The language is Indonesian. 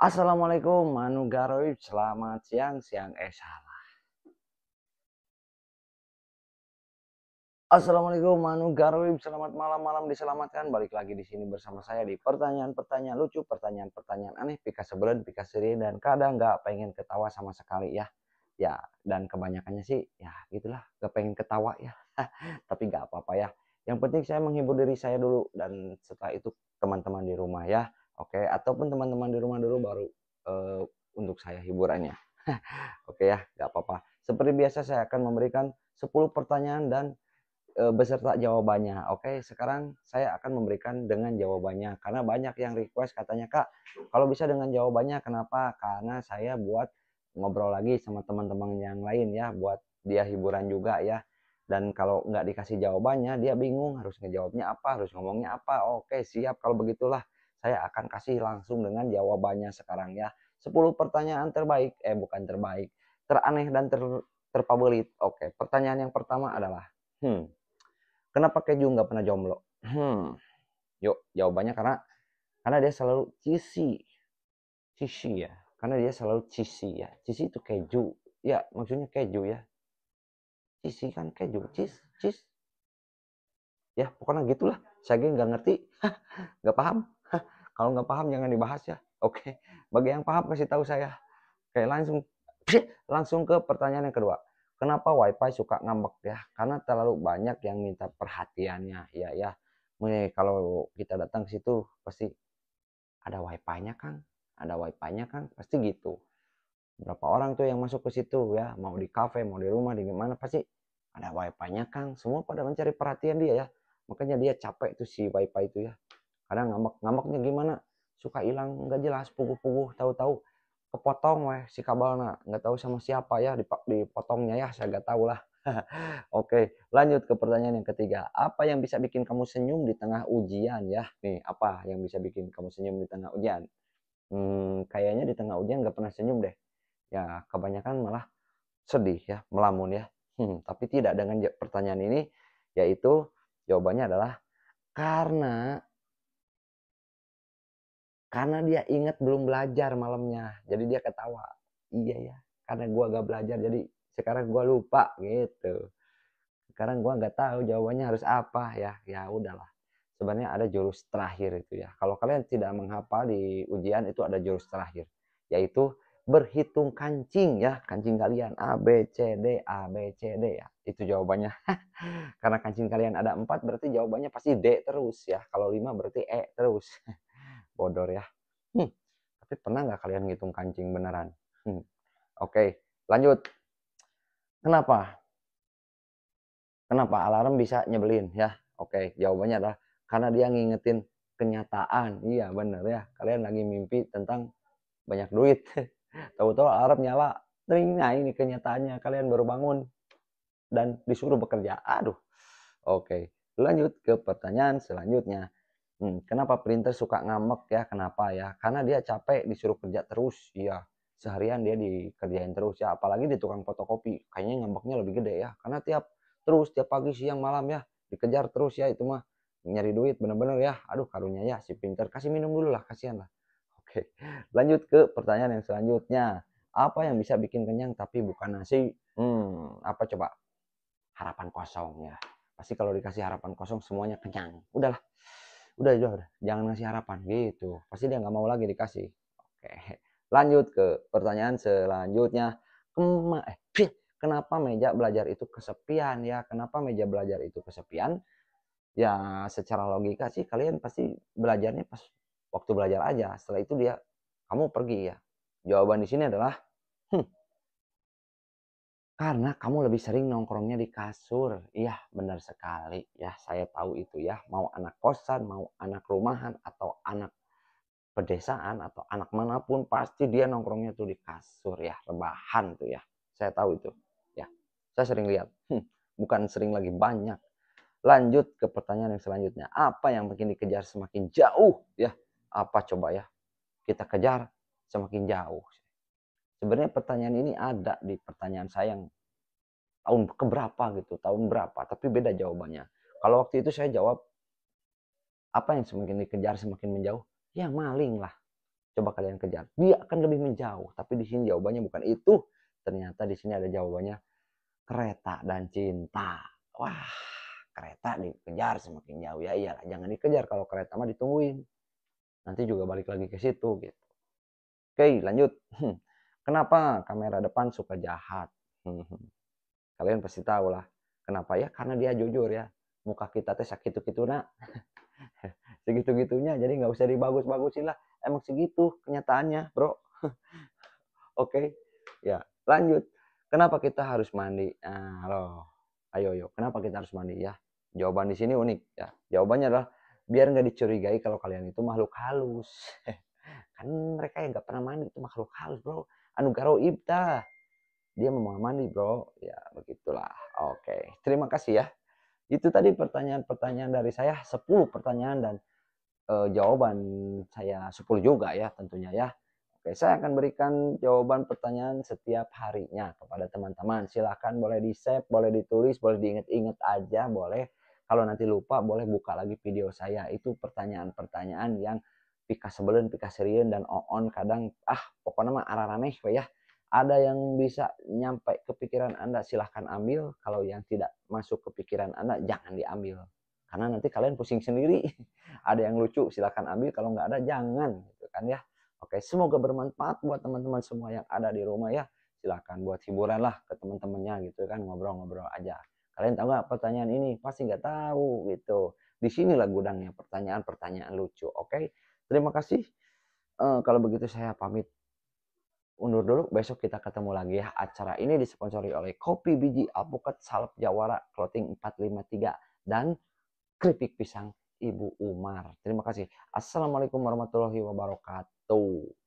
Assalamualaikum Manu Garoib, selamat siang, salah. Assalamualaikum Manu Garoib, selamat malam diselamatkan. Balik lagi di sini bersama saya di pertanyaan-pertanyaan lucu, pertanyaan-pertanyaan aneh, pika sebelen, pika seri, dan kadang nggak pengen ketawa sama sekali ya. Ya, dan kebanyakannya sih ya gitulah, nggak pengen ketawa ya. Tapi nggak apa-apa ya. Yang penting saya menghibur diri saya dulu, dan setelah itu teman-teman di rumah ya. Oke, ataupun teman-teman di rumah dulu baru eh, untuk saya hiburannya. Oke ya, nggak apa-apa. Seperti biasa saya akan memberikan 10 pertanyaan dan beserta jawabannya. Oke, sekarang saya akan memberikan dengan jawabannya karena banyak yang request katanya, Kak, kalau bisa dengan jawabannya kenapa? Karena saya buat ngobrol lagi sama teman-teman yang lain ya, buat dia hiburan juga ya. Dan kalau nggak dikasih jawabannya, dia bingung harus ngejawabnya apa, harus ngomongnya apa. Oke, siap kalau begitulah. Saya akan kasih langsung dengan jawabannya sekarang ya. 10 pertanyaan terbaik, bukan terbaik, teraneh dan terfavorit. Oke, pertanyaan yang pertama adalah, kenapa keju nggak pernah jomblo? Yuk, jawabannya karena dia selalu cheesy. Cheesy ya. Karena dia selalu cheesy ya. Cheesy itu keju. Ya, maksudnya keju ya. Cheesy kan keju. Cheese. Ya, pokoknya gitulah. Saya nggak ngerti. Nggak paham. Kalau nggak paham jangan dibahas ya. Oke. Bagi yang paham kasih tahu saya. Oke, langsung ke pertanyaan yang kedua. Kenapa WiFi suka ngambek ya? Karena terlalu banyak yang minta perhatiannya. Ya. Kalau kita datang ke situ pasti ada wifi-nya kan, pasti gitu. Berapa orang tuh yang masuk ke situ ya, mau di kafe, mau di rumah, di mana pasti ada wifi-nya kan. Semua pada mencari perhatian dia ya, makanya dia capek tuh si wifi itu ya. Kadang ngambeknya gimana, suka hilang nggak jelas, puguh-puguh, tahu-tahu kepotong weh si kabelnya, nggak tahu sama siapa ya dipotongnya ya, saya nggak tahu lah. Oke, lanjut ke pertanyaan yang ketiga. Apa yang bisa bikin kamu senyum di tengah ujian ya? Nih, apa yang bisa bikin kamu senyum di tengah ujian? Kayaknya di tengah ujian nggak pernah senyum deh. Ya, kebanyakan malah sedih ya, melamun ya. Tapi tidak dengan pertanyaan ini, yaitu jawabannya adalah karena dia ingat belum belajar malamnya. Jadi dia ketawa. Iya ya, karena gua gak belajar jadi sekarang gua lupa gitu. Sekarang gua nggak tahu jawabannya harus apa ya. Ya udahlah. Sebenarnya ada jurus terakhir itu ya. Kalau kalian tidak menghafal di ujian itu ada jurus terakhir, yaitu berhitung kancing ya, kancing kalian A B C D A B C D ya. Itu jawabannya. Karena kancing kalian ada 4 berarti jawabannya pasti D terus ya. Kalau 5 berarti E terus. Bodor ya. Tapi pernah nggak kalian ngitung kancing beneran? Oke, lanjut. Kenapa? Kenapa alarm bisa nyebelin ya? Oke, jawabannya adalah karena dia ngingetin kenyataan. Iya, bener ya. Kalian lagi mimpi tentang banyak duit. Tahu-tahu alarm nyala. Nah, ini kenyataannya. Kalian baru bangun dan disuruh bekerja. Aduh. Oke, lanjut ke pertanyaan selanjutnya. Kenapa printer suka ngambek ya? Kenapa ya? Karena dia capek disuruh kerja terus. Iya, seharian dia dikerjain terus ya. Apalagi di tukang fotokopi. Kayaknya ngambeknya lebih gede ya. Karena tiap pagi, siang, malam ya. Dikejar terus ya. Itu mah nyari duit bener-bener ya. Aduh, karunya ya si printer. Kasih minum dulu lah, kasihan lah. Oke, lanjut ke pertanyaan yang selanjutnya. Apa yang bisa bikin kenyang tapi bukan nasi? Apa coba? Harapan kosong ya. Pasti kalau dikasih harapan kosong semuanya kenyang. Udah, jangan ngasih harapan gitu. Pasti dia nggak mau lagi dikasih. Oke, lanjut ke pertanyaan selanjutnya. Kenapa meja belajar itu kesepian ya? Kenapa meja belajar itu kesepian? Ya, secara logika sih kalian pasti belajarnya pas waktu belajar aja. Setelah itu kamu pergi ya. Jawaban di sini adalah karena kamu lebih sering nongkrongnya di kasur. Iya, benar sekali. Ya, saya tahu itu ya. Mau anak kosan, mau anak rumahan, atau anak pedesaan, atau anak manapun, pasti dia nongkrongnya tuh di kasur ya. Rebahan tuh ya. Saya tahu itu. Ya, saya sering lihat. Bukan sering lagi, banyak. Lanjut ke pertanyaan yang selanjutnya. Apa yang makin dikejar semakin jauh? Ya, apa coba ya? Kita kejar semakin jauh. Sebenarnya pertanyaan ini ada di pertanyaan saya yang tahun keberapa gitu, tahun berapa, tapi beda jawabannya. Kalau waktu itu saya jawab, apa yang semakin dikejar semakin menjauh? Ya maling lah. Coba kalian kejar. Dia akan lebih menjauh. Tapi di sini jawabannya bukan itu. Ternyata di sini ada jawabannya kereta dan cinta. Wah, kereta dikejar semakin jauh. Ya iyalah, jangan dikejar. Kalau kereta mah ditungguin. Nanti juga balik lagi ke situ gitu. Oke, lanjut. Kenapa kamera depan suka jahat? Kalian pasti tahu lah. Kenapa ya? Karena dia jujur ya. Muka kita teh sakit-gitu nak. Segitu-gitunya. Jadi nggak usah dibagus-bagusin lah. Emang segitu kenyataannya, bro. Oke, ya lanjut. Kenapa kita harus mandi? Nah, loh. Ayo, kenapa kita harus mandi ya? Jawaban di sini unik ya. Jawabannya adalah biar nggak dicurigai kalau kalian itu makhluk halus. Kan mereka yang nggak pernah mandi itu makhluk halus, bro. Anu garoib dah. Dia mau mandi, bro. Ya begitulah. Oke, terima kasih ya. Itu tadi pertanyaan-pertanyaan dari saya, 10 pertanyaan dan jawaban saya 10 juga ya tentunya ya. Oke, saya akan berikan jawaban pertanyaan setiap harinya kepada teman-teman. Silahkan boleh di-save, boleh ditulis, boleh diingat-ingat aja, boleh. Kalau nanti lupa, boleh buka lagi video saya. Itu pertanyaan-pertanyaan yang pika sebelen, pika serieun, dan oon kadang, pokoknya mah araraneh ya. Ada yang bisa nyampe ke pikiran Anda, silahkan ambil. Kalau yang tidak masuk ke pikiran Anda, jangan diambil. Karena nanti kalian pusing sendiri. Ada yang lucu, silahkan ambil. Kalau nggak ada, jangan. Gitu kan ya. Oke, semoga bermanfaat buat teman-teman semua yang ada di rumah ya. Silahkan buat hiburan lah ke teman-temannya gitu kan, ngobrol-ngobrol aja. Kalian tahu nggak pertanyaan ini? Pasti nggak tahu gitu. Di sinilah gudangnya pertanyaan-pertanyaan lucu. Oke, terima kasih. Kalau begitu saya pamit undur dulu. Besok kita ketemu lagi ya. Acara ini disponsori oleh Kopi Biji Alpukat Salep Jawara Clothing 453 dan keripik pisang Ibu Umar. Terima kasih. Assalamualaikum warahmatullahi wabarakatuh.